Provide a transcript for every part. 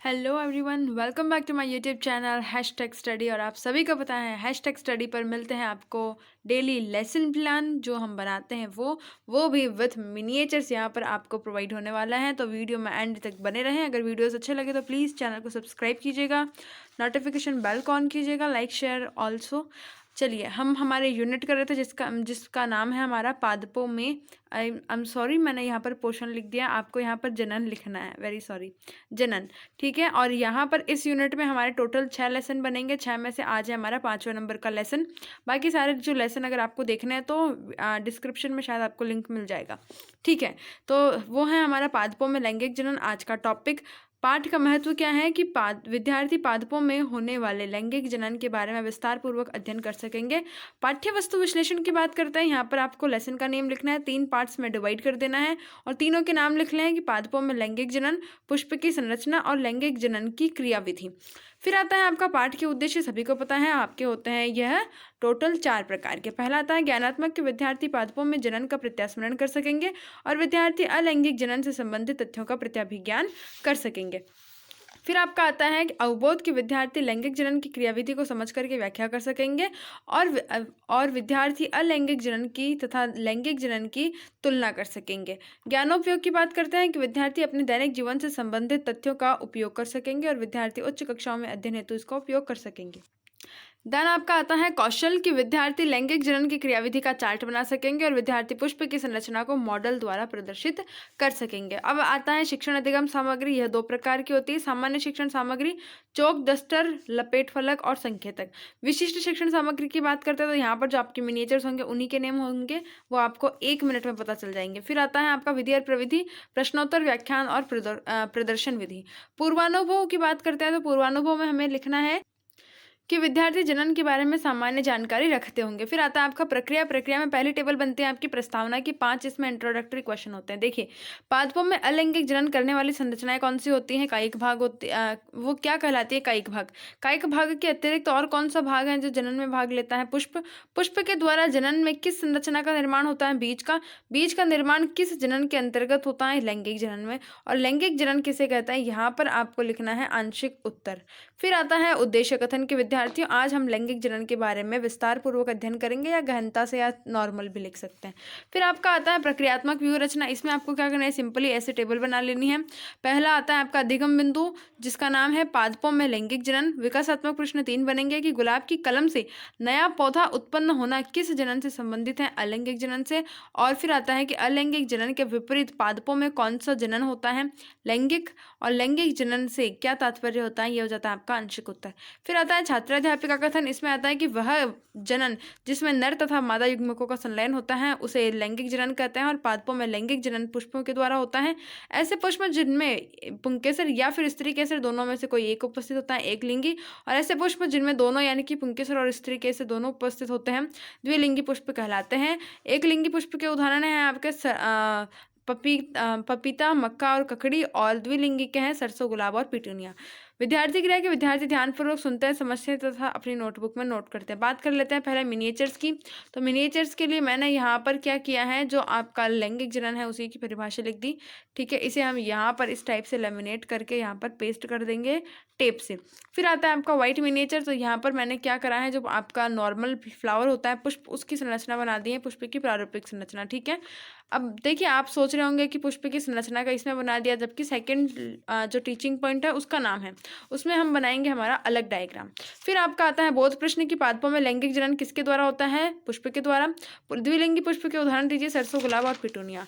Hello everyone, welcome back to my YouTube channel hashtag study. और आप सभी को पता है हैशटैग स्टडी पर मिलते हैं आपको डेली लेसन प्लान जो हम बनाते हैं वो भी विथ मिनिएचर्स यहाँ पर आपको प्रोवाइड होने वाला है। तो वीडियो में एंड तक बने रहें। अगर वीडियोस अच्छे लगे तो प्लीज़ चैनल को सब्सक्राइब कीजिएगा, नोटिफिकेशन बेल को ऑन कीजिएगा, लाइक शेयर ऑल्सो। चलिए, हम हमारे यूनिट कर रहे थे जिसका नाम है हमारा पादपों में। आई एम सॉरी, मैंने यहाँ पर पोषण लिख दिया, आपको यहाँ पर जनन लिखना है, वेरी सॉरी, जनन। ठीक है, और यहाँ पर इस यूनिट में हमारे टोटल 6 लेसन बनेंगे। 6 में से आज है हमारा 5वां नंबर का लेसन। बाकी सारे जो लेसन अगर आपको देखने हैं तो डिस्क्रिप्शन में शायद आपको लिंक मिल जाएगा। ठीक है, तो वो है हमारा पादपों में लैंगिक जनन आज का टॉपिक। पाठ का महत्व क्या है कि विद्यार्थी पादपों में होने वाले लैंगिक जनन के बारे में विस्तार पूर्वक अध्ययन कर सकेंगे। पाठ्य वस्तु विश्लेषण की बात करते हैं। यहाँ पर आपको लेसन का नेम लिखना है, 3 पार्ट्स में डिवाइड कर देना है और तीनों के नाम लिख लें हैं कि पादपों में लैंगिक जनन, पुष्प की संरचना और लैंगिक जनन की क्रियाविधि। फिर आता है आपका पाठ के उद्देश्य। सभी को पता है आपके होते हैं यह टोटल 4 प्रकार के। पहला आता है ज्ञानात्मक के विद्यार्थी पादपों में जनन का प्रत्यास्मरण कर सकेंगे और विद्यार्थी अलैंगिक जनन से संबंधित तथ्यों का प्रत्याभिज्ञान कर सकेंगे। फिर आपका आता है कि अवबोध के विद्यार्थी लैंगिक जनन की क्रियाविधि को समझ करके व्याख्या कर सकेंगे और विद्यार्थी अलैंगिक जनन की तथा लैंगिक जनन की तुलना कर सकेंगे। ज्ञानोपयोग की बात करते हैं कि विद्यार्थी अपने दैनिक जीवन से संबंधित तथ्यों का उपयोग कर सकेंगे और विद्यार्थी उच्च कक्षाओं में अध्ययन हेतु इसका उपयोग कर सकेंगे। देन आपका आता है कौशल की विद्यार्थी लैंगिक जनन की क्रियाविधि का चार्ट बना सकेंगे और विद्यार्थी पुष्प की संरचना को मॉडल द्वारा प्रदर्शित कर सकेंगे। अब आता है शिक्षण अधिगम सामग्री। यह 2 प्रकार की होती है। सामान्य शिक्षण सामग्री, चौक, डस्टर, लपेट फलक और संकेतक। विशिष्ट शिक्षण सामग्री की बात करते हैं तो यहाँ पर जो आपके मिनिएचर्स होंगे उन्हीं के नेम होंगे, वो आपको 1 मिनट में पता चल जाएंगे। फिर आता है आपका विधि और प्रविधि, प्रश्नोत्तर, व्याख्यान और प्रदर्शन विधि। पूर्वानुभव की बात करते हैं तो पूर्वानुभव में हमें लिखना है कि विद्यार्थी जनन के बारे में सामान्य जानकारी रखते होंगे। फिर आता है आपका प्रक्रिया। प्रक्रिया में पहली टेबल बनती है आपकी प्रस्तावना की। 5 इसमें इंट्रोडक्टरी क्वेश्चन होते हैं। देखिए, पादपों में अलैंगिक जनन करने वाली संरचनाएं कौन सी होती हैं? कायिक भाग वो क्या कहलाती है? कायिक भाग। कायिक भाग के अतिरिक्त और कौन सा भाग है जो जनन में भाग लेता है? पुष्प। पुष्प के द्वारा जनन में किस संरचना का निर्माण होता है? बीज का। बीज का निर्माण किस जनन के अंतर्गत होता है? लैंगिक जनन में। और लैंगिक जनन किसे कहते हैं? यहाँ पर आपको लिखना है आंशिक उत्तर। फिर आता है उद्देश्य कथन के विद्यार्थियों, आज हम लैंगिक जनन के बारे में विस्तार पूर्वक अध्ययन करेंगे, या गहनता से या नॉर्मल भी लिख सकते हैं। फिर आपका आता है प्रक्रियात्मक व्यूह रचना। इसमें आपको क्या करना है? सिंपली ऐसे टेबल बना लेनी है। पहला आता है आपका अधिगम बिंदु, जिसका नाम है पादपों में लैंगिक जनन। विकासात्मक प्रश्न 3 बनेंगे कि गुलाब की कलम से नया पौधा उत्पन्न होना किस जनन से संबंधित है? अलैंगिक जनन से। और फिर आता है कि अलैंगिक जनन के विपरीत पादपों में कौन सा जनन होता है? लैंगिक। और लैंगिक जनन से क्या तात्पर्य होता है? ये हो जाता है आपका आंशिक उत्तर। फिर आता है छात्राध्यापिका कथन। इसमें आता है कि वह जनन जिसमें नर तथा मादा युग्मकों का संलयन होता है उसे लैंगिक जनन कहते हैं और पादपों में लैंगिक जनन पुष्पों के द्वारा होता है। ऐसे पुष्प जिनमें पुंकेसर या फिर स्त्री केसर दोनों में से कोई एक उपस्थित होता है, एक लिंगी। और ऐसे पुष्प जिनमें दोनों यानी कि पुंकेसर और स्त्री केसर दोनों उपस्थित होते हैं, द्विलिंगी पुष्प कहलाते हैं। एक लिंगी पुष्प के उदाहरण हैं आपके पपीता, मक्का और ककड़ी। और द्विलिंगी के हैं सरसों, गुलाब और पिटूनिया। विद्यार्थी क्रिया के विद्यार्थी ध्यानपूर्वक सुनते हैं, समझते हैं तथा अपनी नोटबुक में नोट करते हैं। बात कर लेते हैं पहले मिनिएचर्स की। तो मिनिएचर्स के लिए मैंने यहाँ पर क्या किया है, जो आपका लैंगिक जनन है उसी की परिभाषा लिख दी। ठीक है, इसे हम यहाँ पर इस टाइप से लेमिनेट करके यहाँ पर पेस्ट कर देंगे टेप से। फिर आता है आपका व्हाइट मिनिएचर। तो यहाँ पर मैंने क्या करा है, जो आपका नॉर्मल फ्लावर होता है पुष्प, उसकी संरचना बना दी है, पुष्प की प्रारूपिक संरचना। ठीक है, अब देखिए, आप सोच रहे होंगे कि पुष्प की संरचना का इसमें बना दिया, जबकि सेकंड जो टीचिंग पॉइंट है उसका नाम है, उसमें हम बनाएंगे हमारा अलग डायग्राम। फिर आपका आता है बोध प्रश्न की पादपों में लैंगिक जनन किसके द्वारा होता है? पुष्प के द्वारा। द्विलिंगी पुष्प के उदाहरण दीजिए, सरसों, गुलाब और पिटूनिया।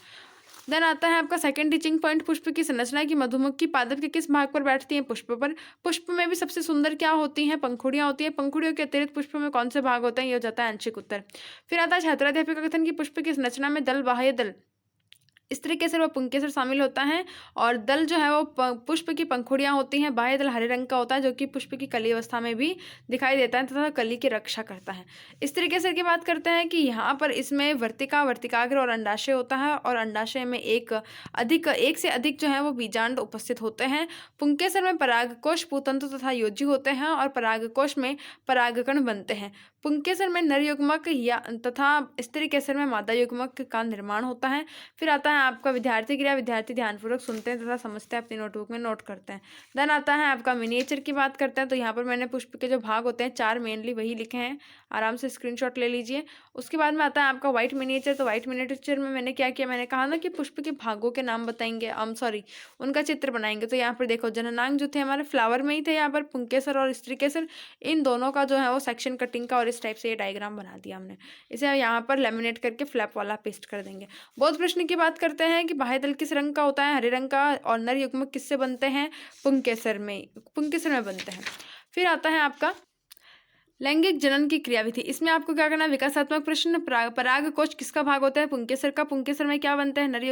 देन आता है आपका सेकंड टीचिंग पॉइंट, पुष्प की संरचना की मधुमक्खी पादप के किस भाग पर बैठती है? पुष्प पर। पुष्प में भी सबसे सुंदर क्या होती हैं? पंखुड़ियां होती हैं। पंखुड़ियों के अतिरिक्त पुष्प में कौन से भाग होते हैं? ये हो जाता है आंशिक उत्तर। फिर आता है छात्राध्यापिका कथन की पुष्प की संरचना में दल, बाह्य दल, इस तरीके से वो पुंकेसर शामिल होता है। और दल जो है वो पुष्प की पंखुड़ियां होती हैं। बाह्य दल हरे रंग का होता है, जो कि पुष्प की कली अवस्था में भी दिखाई देता है तथा कली की रक्षा करता है। इस तरीके से की बात करते हैं कि यहाँ पर इसमें वर्तिका, वर्तिकाग्र और अंडाशय होता है और अंडाशय में एक से अधिक जो है वो बीजांड उपस्थित होते हैं। पुंकेसर में परागकोश, पूतंतु तथा योजी होते हैं और परागकोश में परागकण बनते हैं। पुंकेसर में नर युग्मक या तथा स्त्री केसर में मादा युग्मक का निर्माण होता है। फिर आता है आपका विद्यार्थी क्रिया। विद्यार्थी ध्यानपूर्वक सुनते हैं तथा समझते हैं, अपनी नोटबुक में नोट करते हैं। देन आता है आपका मिनिएचर की बात करते हैं। तो यहाँ पर मैंने पुष्प के जो भाग होते हैं 4 मेनली वही लिखे हैं, आराम से स्क्रीनशॉट ले लीजिए। उसके बाद में आता है आपका व्हाइट मिनिएचर। तो व्हाइट मिनिएचर में मैंने क्या किया, मैंने कहा ना कि पुष्प के भागों के नाम बताएंगे, सॉरी उनका चित्र बनाएंगे। तो यहाँ पर देखो जननांग जो थे हमारे फ्लावर में ही थे, यहाँ पर पुंकेसर और स्त्रीकेसर, इन दोनों का जो है वो सेक्शन कटिंग का और इस टाइप से ये डायग्राम बना दिया हमने। इसे यहाँ पर लेमिनेट करके फ्लैप वाला पेस्ट कर देंगे। बहुत प्रश्न की बात करते हैं कि बाह्य दल किस रंग का होता है, हरे रंग का, और नर युग्मक किससे बनते हैं, पुंकेसर में बनते हैं। फिर आता है आपका लैंगिक जनन की क्रियाविधि। इसमें आपको क्या करना है, विकासात्मक प्रश्न, पराग कोश किसका भाग होता है, पुंकेसर का, पुंकेसर में क्या बनते हैं,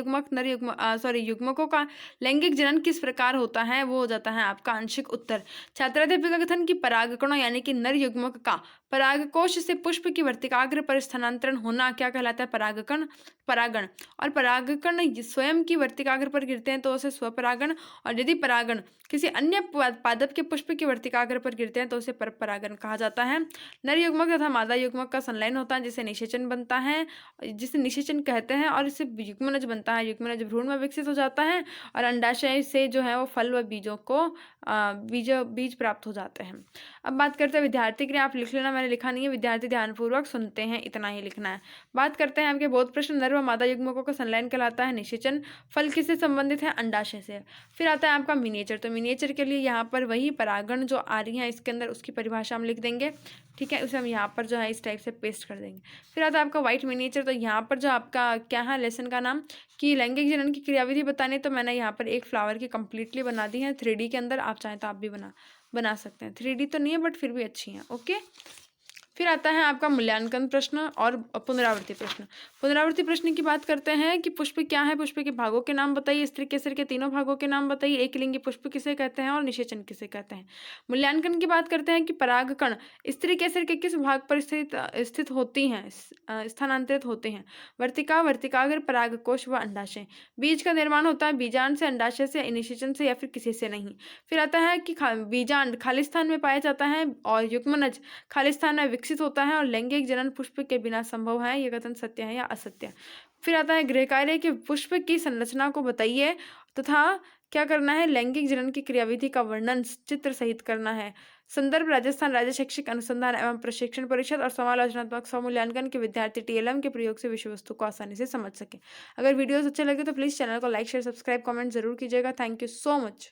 युग्मकों का। लैंगिक जनन किस प्रकार होता है, वो हो जाता है आपका आंशिक उत्तर। छात्राध्यापिका कथन की परागकणों यानी कि नर युग्मक का परागकोश से पुष्प की वर्तिकाग्र पर स्थानांतरण होना क्या कहलाता है, परागण। और परागकण स्वयं की वर्तिकाग्र पर गिरते हैं तो उसे स्वपरागण, और यदि परागण किसी अन्य पादप के पुष्प की वर्तिकाग्र पर गिरते हैं तो उसे परपरागण कहा जाता है। नर युग्मक तथा मादा युग्मक का संलयन होता है जिसे निषेचन बनता है, जिसे निषेचन कहते हैं, और इससे युग्मनज बनता है। युग्मनज भ्रूण में विकसित हो जाता है और अंडाशय से जो है वो फल व बीजों को बीज प्राप्त हो जाते हैं। अब बात करते हैं विद्यार्थी क्रिया। आप लिख लेना, मैंने लिखा नहीं है। विद्यार्थी ध्यानपूर्वक सुनते हैं, इतना ही लिखना है। बात करते हैं आपके बहुत प्रश्न। नर व मादा युग्मकों का संलयन कहलाता है निषेचन। फल किससे संबंधित है, अंडाशय से। फिर आता है आपका मिनिएचर। तो मिनिएचर के लिए यहाँ पर वही परागण जो आ रही है इसके अंदर, उसकी परिभाषा हम लिख देंगे, ठीक है। उसे हम यहाँ पर जो है इस टाइप से पेस्ट कर देंगे। फिर आता है आपका व्हाइट मिनिएचर। तो यहाँ पर जो आपका क्या है लेसन का नाम कि लैंगिक जनन की क्रियाविधि बतानी, तो मैंने यहाँ पर एक फ्लावर की कंप्लीटली बना दी है 3D के अंदर। आप चाहें तो आप भी बना सकते हैं। 3D तो नहीं है बट फिर भी अच्छी हैं, ओके। फिर आता है आपका मूल्यांकन प्रश्न और पुनरावृत्ति प्रश्न। पुनरावृत्ति प्रश्न की बात करते हैं कि पुष्प क्या है, पुष्प के भागों के नाम बताइए, स्त्री केसर के तीनों भागों के नाम बताइए, एकलिंगी पुष्प किसे कहते हैं और निषेचन किसे कहते हैं। मूल्यांकन की बात करते हैं कि परागकण स्त्री केसर के किस भाग पर स्थित होती हैं, स्थानांतरित होते हैं। वर्तिकाग्र, परागकोश व अंडाशय। बीज का निर्माण होता है बीजांड से, अंडाशय से, निषेचन से, या फिर किसी से नहीं। फिर आता है कि बीजांड खाली स्थान में पाया जाता है और युग्मनज खाली स्थान में विकसित होता है, और लैंगिक जनन पुष्प के बिना संभव है। यह कथन सत्य है या असत्य। फिर आता है गृह कार्य के पुष्प की संरचना को बताइए तथा क्या करना है, लैंगिक जनन की क्रियाविधि का वर्णन चित्र सहित करना है। संदर्भ राजस्थान राज्य शैक्षिक अनुसंधान एवं प्रशिक्षण परिषद और समालोचनात्मक स्वमूल्यांकन के विद्यार्थी TLM के प्रयोग से विषय वस्तु को आसानी से समझ सके। अगर वीडियोस अच्छे लगे तो प्लीज चैनल को लाइक शेयर सब्सक्राइब कमेंट जरूर कीजिएगा। Thank you so much.